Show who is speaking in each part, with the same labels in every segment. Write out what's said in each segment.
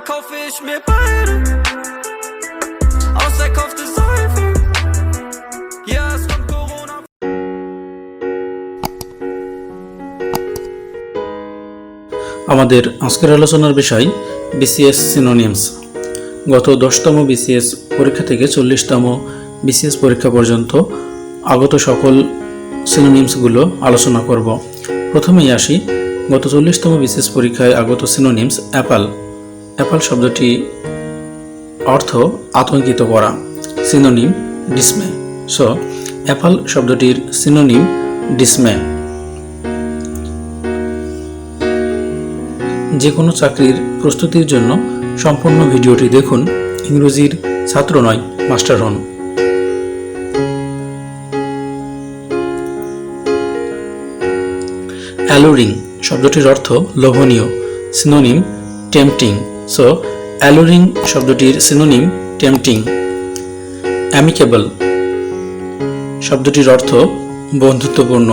Speaker 1: kaufe ich mir beide. Ausverkaufte Seife. Ja, es kommt Corona.
Speaker 2: আমাদের আজকের আলোচনার বিষয় বিসিএস সিনোনিমস। গত 10তম বিসিএস পরীক্ষা থেকে 40তম বিসিএস পরীক্ষা পর্যন্ত আগত সকল সিনোনিমসগুলো আলোচনা করব। প্রথমেই আসি গত 40তম বিসিএস পরীক্ষায় আগত সিনোনিমস। অ্যাপল। অ্যাপল শব্দটি অর্থ আতঙ্কিত করা। সিনোনিম ডিসমে। সো অ্যাপল শব্দটির সিনোনিম ডিসমে। যে কোনো চাকরির প্রস্তুতির জন্য সম্পূর্ণ ভিডিওটি দেখুন। ইংরেজির ছাত্র নয়, মাস্টার হন। অ্যালুরিং শব্দটির অর্থ লোভনীয়। Synonym tempting. সো অ্যালুরিং শব্দটির সিনোনিম টেম্পটিং। অ্যামিকেবল শব্দটির অর্থ বন্ধুত্বপূর্ণ।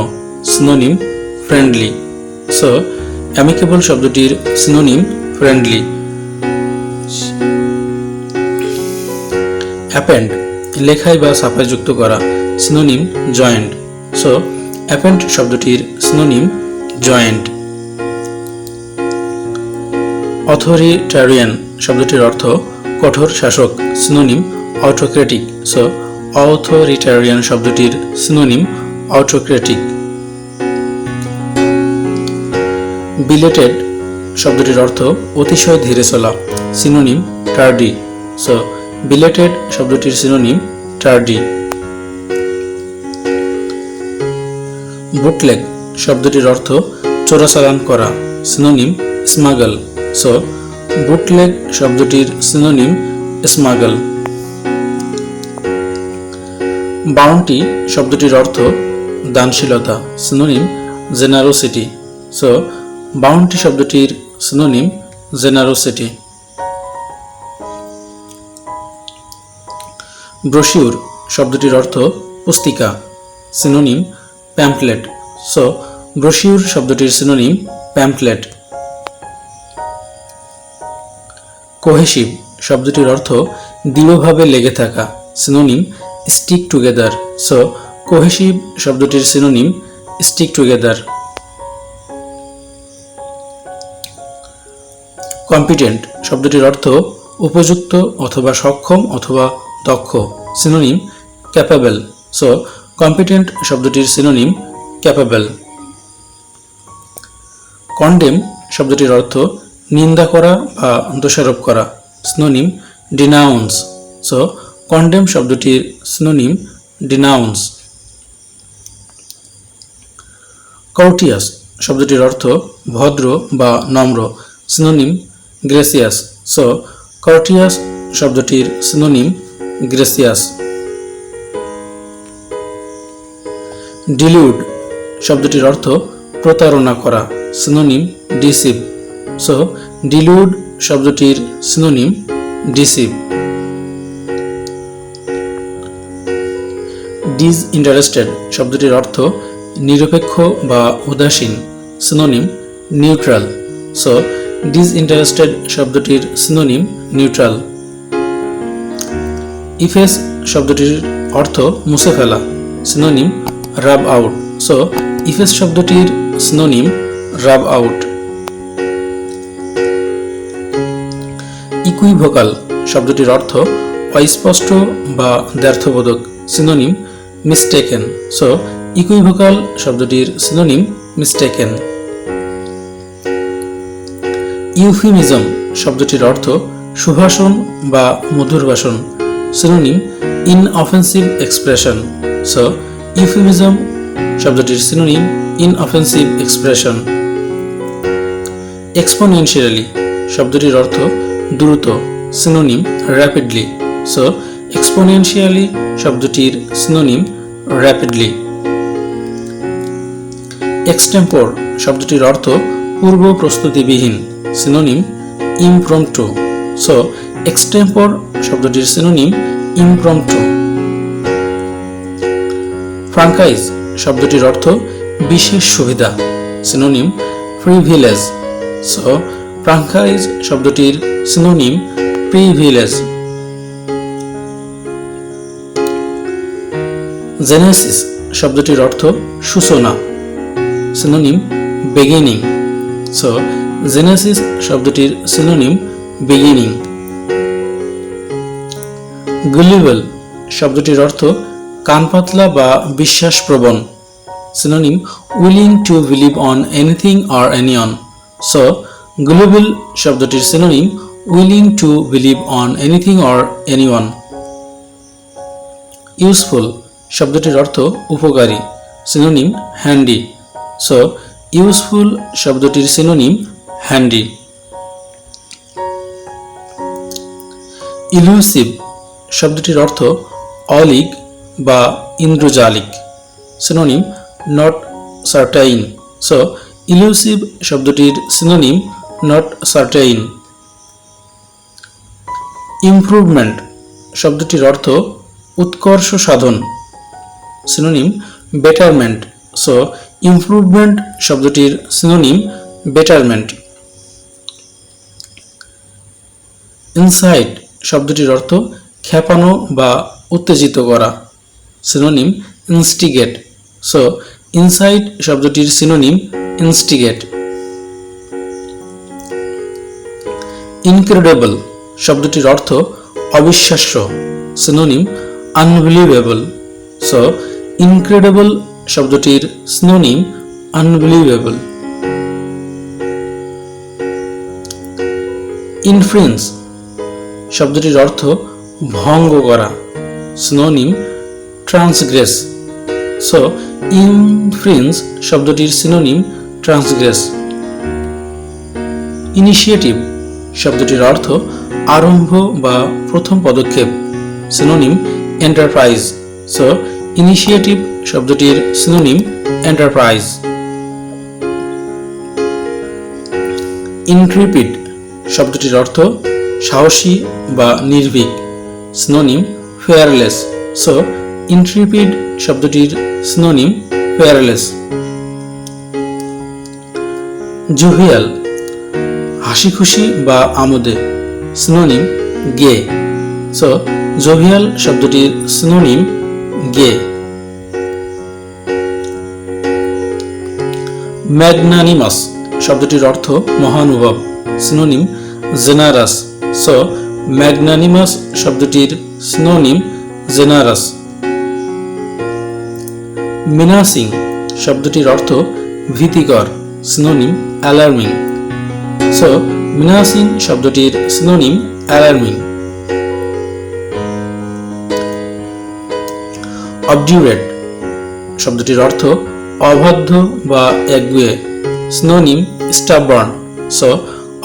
Speaker 2: Synonym friendly. সো অ্যামিকেবল শব্দটির সিনোনিম ফ্রেন্ডলি। অ্যাপেন্ড লেখায় বা ছাপায় যুক্ত করা। Synonym joint. সো অ্যাপেন্ড শব্দটির সিনোনিম জয়েন্ট। অথরিটারিয়ান শব্দটির অর্থ কঠোর শাসক। Synonym autocratic. সো অথরিটারিয়ান শব্দটির সিনোনিম অটোক্রেটিক। বিলেটেড শব্দটির অর্থ অতিশয় ধীরে চলা। সিনোনিম টার্ডি। সো বিলেটেড শব্দটির সিনোনিম টার্ডি। বুটলেগ শব্দটির অর্থ চোরাচালান করা। Synonym smuggle. সো বুটলেগ শব্দটির সিনোনিম স্মাগল। বাউন্টি শব্দটির অর্থ দানশীলতা। Synonym generosity. সো বাউন্টি শব্দটির সিনোনিম জেনারোসিটি। ব্রোশিউর শব্দটির অর্থ পুস্তিকা। Synonym pamphlet. সো ব্রোশিউর শব্দটির সিনোনিম প্যাম্পলেট। কোহেসিভ শব্দটির অর্থ দৃঢ়ভাবে লেগে থাকা। Synonym stick together. So cohesive শব্দটির সিনোনিম স্টিক টুগেদার। কম্পিটেন্ট শব্দটির অর্থ উপযুক্ত অথবা সক্ষম অথবা দক্ষ। Synonym capable. সো কম্পিটেন্ট শব্দটির সিনোনিম ক্যাপাবল। কন্ডেম শব্দটির অর্থ নিন্দা করা বা দোষারোপ করা। Synonym denounce. সো কন্ডেম শব্দটির সিনোনিম ডিনাউন্স। কর্টিয়াস শব্দটির অর্থ ভদ্র বা নম্র। Synonym gracious. সো কর্টিয়াস শব্দটির সিনোনিম গ্রেসিয়াস। ডিলিউড শব্দটির অর্থ প্রতারণা করা। Synonym deceive. সো ডিলিউড শব্দটির সিনোনিম ডিসিভ। ডিসইন্টারেস্টেড শব্দটির অর্থ নিরপেক্ষ বা উদাসীন। Synonym neutral. সো ডিসইন্টারেস্টেড শব্দটির সিনোনিম নিউট্রাল। ইফেস শব্দটির অর্থ মুছে ফেলা। Synonym rub out. So efface শব্দটির সিনোনিম রাব আউট। ইকুইভোকাল শব্দটির অর্থ অস্পষ্ট বা দ্ব্যর্থবোধক। Synonym mistaken. সো ইকুইভোকাল শব্দটির সিনোনিম মিস্টেকেন। ইউফিমিজম শব্দটির অর্থ সুভাষণ বা মধুর ভাষণ। Synonym inoffensive expression. So euphemism শব্দটির সিনোনিম ইনঅফেন্সিভ এক্সপ্রেশন। এক্সপোনেনশিয়ালি শব্দটির অর্থ দ্রুত। Synonym rapidly. সো এক্সপোনেনশিয়ালি শব্দটির সিনোনিম র্যাপিডলি। এক্সটেম্পোর শব্দটির অর্থ পূর্ব প্রস্তুতিবিহীন। Synonym impromptu. সো এক্সটেম্পোর শব্দটির সিনোনিম ইমপ্রম্পটু। ফ্রাঙ্কাইজ শব্দটির অর্থ বিশেষ সুবিধা। Synonym privilege. সো ফ্রাঙ্কাইজ শব্দটির সিনোনিম প্রিভিলেজ। জেনেসিস শব্দটির অর্থ সূচনা, সিনোনিম বিগিনিং। সো জেনেসিস শব্দটির সিনোনিম বিগিনিং। গুলিবল শব্দটির অর্থ কানপাতলা বা বিশ্বাসপ্রবণ, synonym willing to believe on anything or anyone. So gullible শব্দটির synonym willing to believe on anything or anyone. Useful শব্দটির অর্থ উপকারী, সিনোনিম হ্যান্ডি। সো ইউজফুল শব্দটির সিনোনিম হ্যান্ডি। ইলুসিভ শব্দটির অর্থ অলিক বা ইন্দ্রজালিক, synonym not certain. So elusive শব্দটির সিনোনিম নট সার্টাইন। ইমপ্রুভমেন্ট শব্দটির অর্থ উৎকর্ষ সাধন, সিনোনিম বেটারমেন্ট। সো ইমপ্রুভমেন্ট শব্দটির সিনোনিম বেটারমেন্ট। ইনসাইট শব্দটির অর্থ খেপানো বা উত্তেজিত করা, সিনোনিম ইনস্টিগেট। সো ইনসাইট শব্দটির সিনোনিম ইনস্টিগেট। ইনক্রেডিবল শব্দটির অর্থ অবিশ্বাস্য, সিনোনিম আনবিলিভেবল। সো ইনক্রেডিবল শব্দটির সিনোনিম আনবিলিভেবল। ইনফ্লুয়েন্স শব্দটির অর্থ ভঙ্গ করা, সিনোনিম ট্রান্সগ্রেস। সো ইনফ্লুয়েন্স শব্দটির সিনোনিম ট্রান্সগ্রেস। ইনিশিয়েটিভ শব্দটির অর্থ আরম্ভ বা প্রথম পদক্ষেপ, সিনোনিম এন্টারপ্রাইজ। সো ইনিশিয়েটিভ শব্দটির সিনোনিম এন্টারপ্রাইজ। ইনট্রিপিড শব্দটির অর্থ সাহসী বা নির্ভীক, সিনোনিম ফেয়ারলেস। সো ইনট্রিপিড শব্দটির সিনোনিম ফেয়ারলেস। জোভিয়াল হাসি খুশি বা আমোদে, সিনোনিম গে। সো জোভিয়াল শব্দটির সিনোনিম গে। ম্যাগনানিমাস শব্দটির অর্থ মহানুভব, সিনোনিম জেনারাস। সো ম্যাগনানিমাস শব্দটির সিনোনিম জেনারাস। মিনাসিং শব্দটির অর্থ ভীতিকর, সিনোনিম অ্যালার্মিং। সো মিনাসিং শব্দটির সিনোনিম অ্যালার্মিং। অবডিউরেট শব্দটির অর্থ অবাধ্য বা একগুঁয়ে, সিনোনিম স্টাববার্ন। সো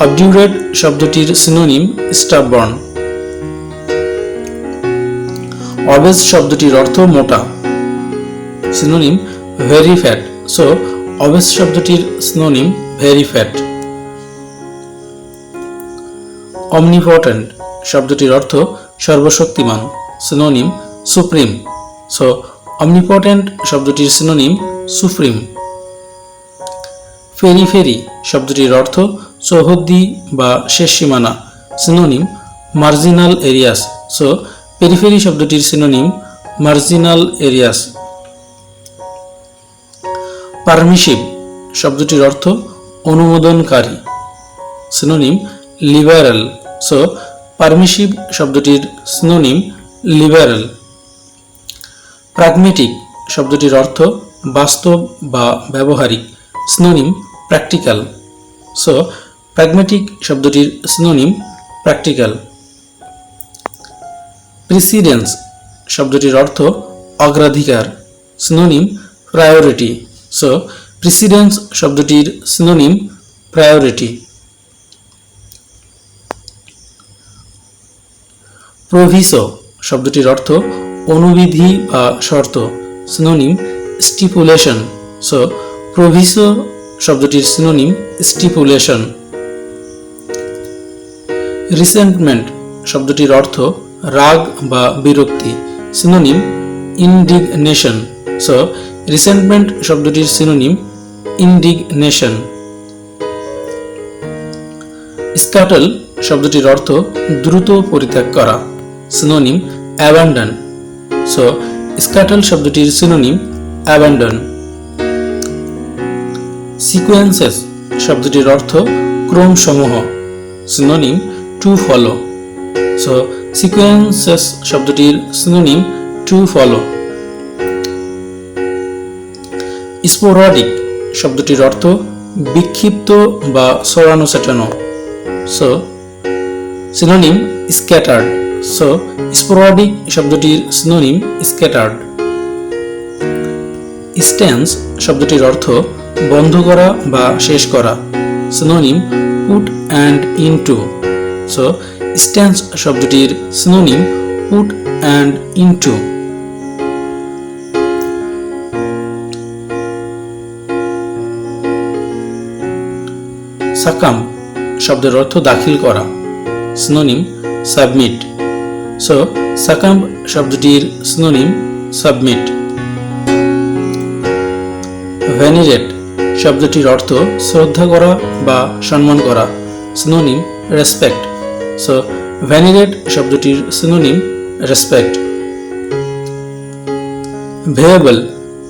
Speaker 2: অবডিউরেট শব্দটির সিনোনিম স্টাববার্ন। অবেজ শব্দটির অর্থ মোটা, synonym very fat. So obese শব্দটির সিনোনিম ভেরি ফ্যাট। অমনিপটেন্ট শব্দটির অর্থ সর্বশক্তিমান, সিনোনিম সুপ্রিম। সো অমনিপটেন্ট শব্দটির সিনোনিম সুপ্রিম। পেরিফেরি শব্দটির অর্থ চৌহদ্দি বা শেষ সীমানা, synonym marginal areas. So periphery শব্দটির সিনোনিম মার্জিনাল এরিয়াস। পারমিসিভ শব্দটির অর্থ অনুমোদনকারী, সিনোনিম লিবারেল। সো পারমিসিভ শব্দটির সিনোনিম লিবারেল। প্রাগমেটিক শব্দটির অর্থ বাস্তব বা ব্যবহারিক, সিনোনিম প্র্যাকটিক্যাল। সো প্র্যাগমেটিক শব্দটির সিনোনিম প্র্যাকটিক্যাল। প্রিসিডেন্স শব্দটির অর্থ অগ্রাধিকার, সিনোনিম প্রায়োরিটি। সো প্রিসিডেন্স শব্দটির সিনোনিম প্রায়োরিটি। প্রভিসো শব্দটির অর্থ অনুবিধি বা শর্ত, সিনোনিম স্টিপুলেশন। সো প্রভিসো শব্দটির সিনোনিম স্টিপুলেশন। রিসেন্টমেন্ট শব্দটির অর্থ রাগ বা বিরক্তি, সিনোনিম ইনডিগনেশন। সো রিসেন্টমেন্ট শব্দটির সিনোনিম ইনডিগনেশন। স্ক্যাটল শব্দটির অর্থ দ্রুত পরিত্যাগ করা, সিনোনিম অ্যাবান্ডন। সো স্ক্যাটল শব্দটির সিনোনিম অ্যাবান্ডন। সিকোয়েন্সেস শব্দটির অর্থ ক্রমসমূহ, synonym to follow. So sequences শব্দটির সিনোনিম টু ফলো। স্পোরাডিক শব্দটির অর্থ বিক্ষিপ্ত বা ছড়ানো ছেটানো, so synonym scattered. So sporadic শব্দটির সিনোনিম স্ক্যাটার্ড। স্ট্যান্স শব্দটির অর্থ বন্ধ করা বা শেষ করা, synonym put end into. So stanch শব্দটির synonym put end into. Succumb শব্দের অর্থ দাখিল করা, সিনোনিম সাবমিট। সো সাকাম শব্দটির সিনোনিম সাবমিট। ভেনিরেট শব্দটির অর্থ শ্রদ্ধা করা বা সম্মান করা, সিনোনিম রেসপেক্ট। সো ভেনিরেট শব্দটির সিনোনিম রেসপেক্ট। ভেয়েবল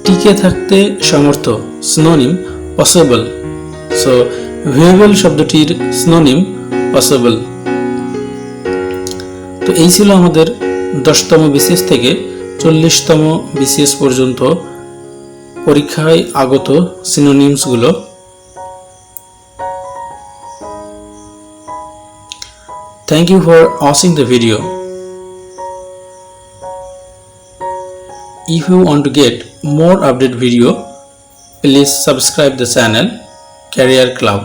Speaker 2: টিকে থাকতে সমর্থ, সিনোনিম পসিবল। সো ভেয়েবল শব্দটির সিনোনিম পসিবল। তো এই ছিল আমাদের 10তম বিসিএস থেকে 40তম বিসিএস পর্যন্ত পরীক্ষায় আগত সিনোনিমসগুলো। Thank you for watching the video. If you want to get more update video, please subscribe the channel Career Club.